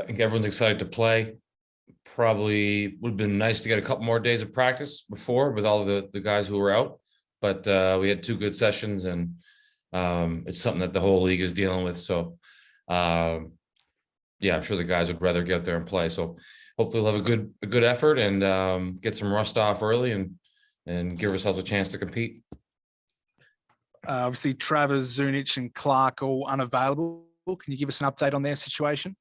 think everyone's excited to play. Probably would have been nice to get a couple more days of practice before with all the guys who were out, but we had two good sessions, and it's something that the whole league is dealing with. So, yeah, I'm sure the guys would rather get there and play. So hopefully we'll have a good effort and get some rust off early and give ourselves a chance to compete. Obviously, Travers, Zunic, and Clark all unavailable. Can you give us an update on their situation?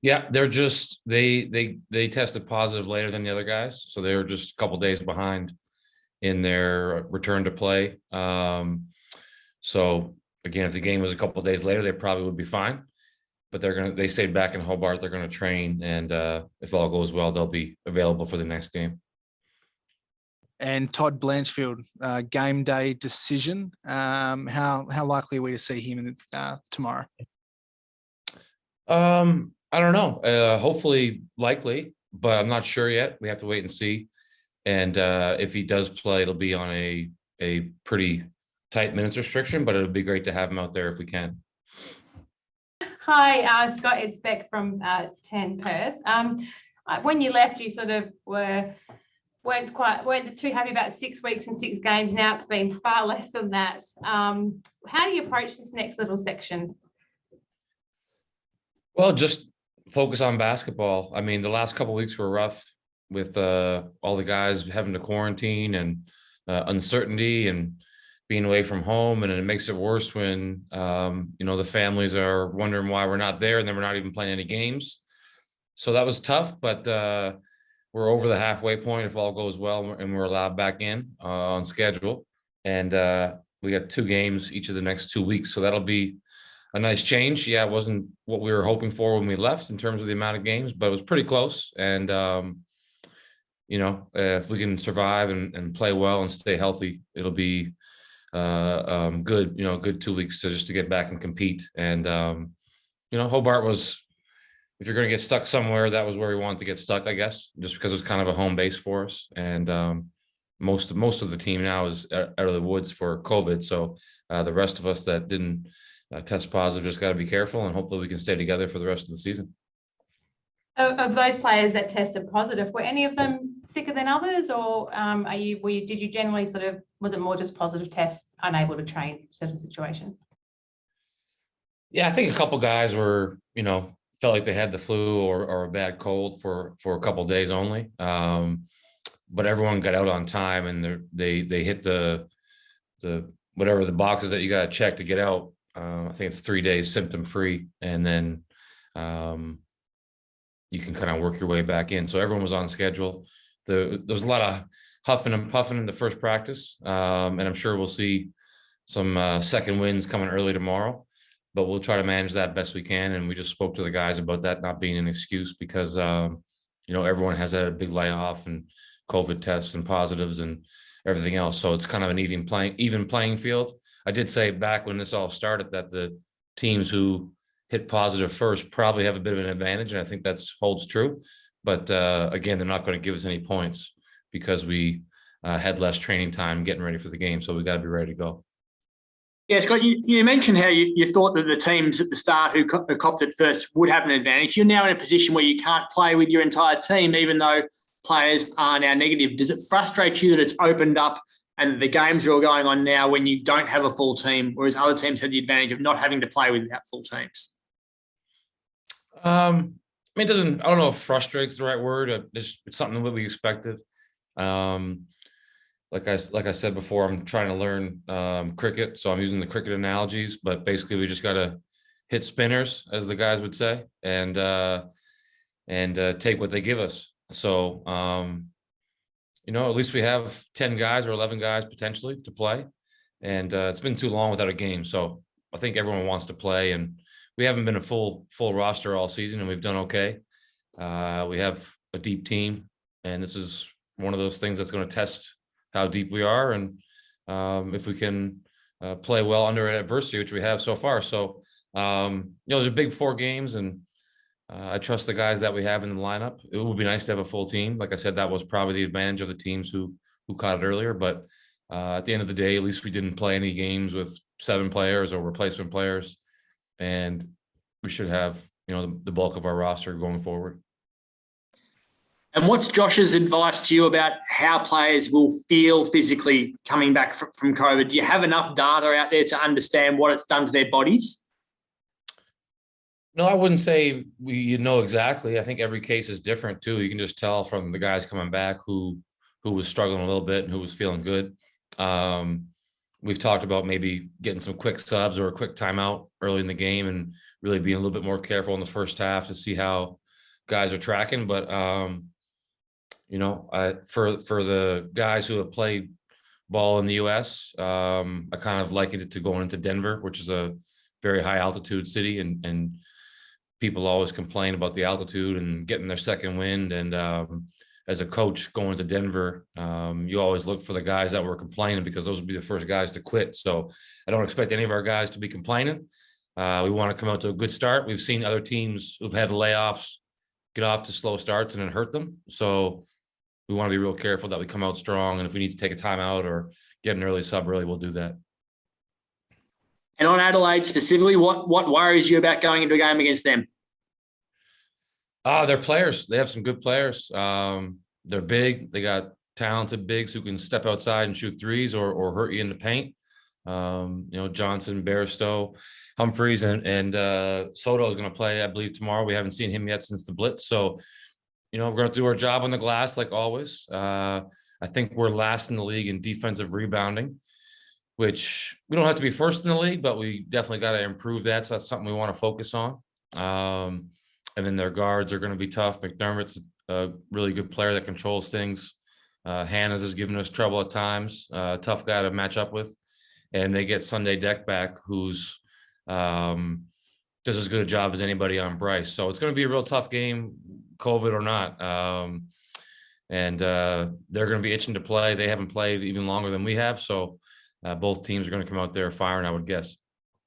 Yeah, they're just they tested positive later than the other guys, so they were just a couple days behind in their return to play. So again, if the game was a couple days later, they probably would be fine. But they stayed back in Hobart. They're gonna train, and if all goes well, they'll be available for the next game. And Todd Blanchfield, game day decision. How likely are we to see him tomorrow? I don't know. Hopefully likely, but I'm not sure yet. We have to wait and see. And if he does play, it'll be on a pretty tight minutes restriction, but it would be great to have him out there if we can. Hi, Scott, it's Beck from 10 Perth. When you left, you sort of weren't too happy about 6 weeks and 6 games. Now it's been far less than that. How do you approach this next little section? Well, just focus on basketball. I mean, the last couple of weeks were rough with all the guys having to quarantine and uncertainty and being away from home, and it makes it worse when the families are wondering why we're not there, and then we're not even playing any games. So that was tough, but we're over the halfway point if all goes well, and we're allowed back in on schedule. And we got 2 games each of the next 2 weeks, so that'll be a nice change. Yeah, it wasn't what we were hoping for when we left in terms of the amount of games, but it was pretty close. And if we can survive and play well and stay healthy, it'll be good. Good 2 weeks to get back and compete. And Hobart was, if you're going to get stuck somewhere, that was where we wanted to get stuck, I guess, just because it was kind of a home base for us. And most of the team now is out of the woods for COVID. So the rest of us that didn't test positive just got to be careful, and hopefully we can stay together for the rest of the season. Of those players that tested positive, were any of them sicker than others, or did you generally was it more just positive tests, unable to train certain situation? Yeah, I think a couple guys were, felt like they had the flu or a bad cold for a couple days only. But everyone got out on time, and they hit the whatever the boxes that you got to check to get out. I think it's 3 days symptom free, and then you can kind of work your way back in. So everyone was on schedule. There was a lot of huffing and puffing in the first practice, and I'm sure we'll see some second wins coming early tomorrow, but we'll try to manage that best we can. And we just spoke to the guys about that not being an excuse, because everyone has had a big layoff and COVID tests and positives and everything else. So it's kind of an even playing field. I did say back when this all started that the teams who hit positive first probably have a bit of an advantage, and I think that holds true. But again, they're not going to give us any points because we had less training time getting ready for the game. So we got to be ready to go. Yeah, Scott, you mentioned how you thought that the teams at the start who copped it first would have an advantage. You're now in a position where you can't play with your entire team, even though players are now negative. Does it frustrate you that it's opened up and the games are all going on now when you don't have a full team, whereas other teams have the advantage of not having to play without full teams? I don't know if frustrates the right word. It's something that we expected. Like I said before, I'm trying to learn cricket, so I'm using the cricket analogies, but basically we just got to hit spinners, as the guys would say, and take what they give us. So, at least we have 10 guys or 11 guys potentially to play, and it's been too long without a game. So I think everyone wants to play, and we haven't been a full roster all season, and we've done okay. We have a deep team, and this is one of those things that's going to test how deep we are, and if we can play well under adversity, which we have so far. So, there's a big 4 games, and I trust the guys that we have in the lineup. It would be nice to have a full team. Like I said, that was probably the advantage of the teams who caught it earlier. But at the end of the day, at least we didn't play any games with 7 players or replacement players, and we should have the bulk of our roster going forward. And what's Josh's advice to you about how players will feel physically coming back from COVID? Do you have enough data out there to understand what it's done to their bodies? No, I wouldn't say exactly. I think every case is different too. You can just tell from the guys coming back who was struggling a little bit and who was feeling good. We've talked about maybe getting some quick subs or a quick timeout early in the game and really being a little bit more careful in the first half to see how guys are tracking. But for the guys who have played ball in the US, I kind of likened it to going into Denver, which is a very high altitude city, and people always complain about the altitude and getting their second wind. And as a coach going to Denver, you always look for the guys that were complaining, because those would be the first guys to quit. So I don't expect any of our guys to be complaining. We want to come out to a good start. We've seen other teams who've had layoffs get off to slow starts and it hurt them. So we want to be real careful that we come out strong. And if we need to take a timeout or get an early sub early, we'll do that. And on Adelaide specifically, what worries you about going into a game against them? They're players. They have some good players. They're big. They got talented bigs who can step outside and shoot threes or hurt you in the paint. Johnson, Bairstow, Humphreys, and Soto is going to play, I believe, tomorrow. We haven't seen him yet since the blitz. So, we're going to do our job on the glass like always. I think we're last in the league in defensive rebounding, which we don't have to be first in the league, but we definitely got to improve that. So that's something we want to focus on. And then their guards are going to be tough. McDermott's a really good player that controls things. Hannah's has given us trouble at times. Tough guy to match up with. And they get Sunday Deck back, who's does as good a job as anybody on Bryce. So it's going to be a real tough game, COVID or not. And they're going to be itching to play. They haven't played even longer than we have. So both teams are going to come out there firing, I would guess.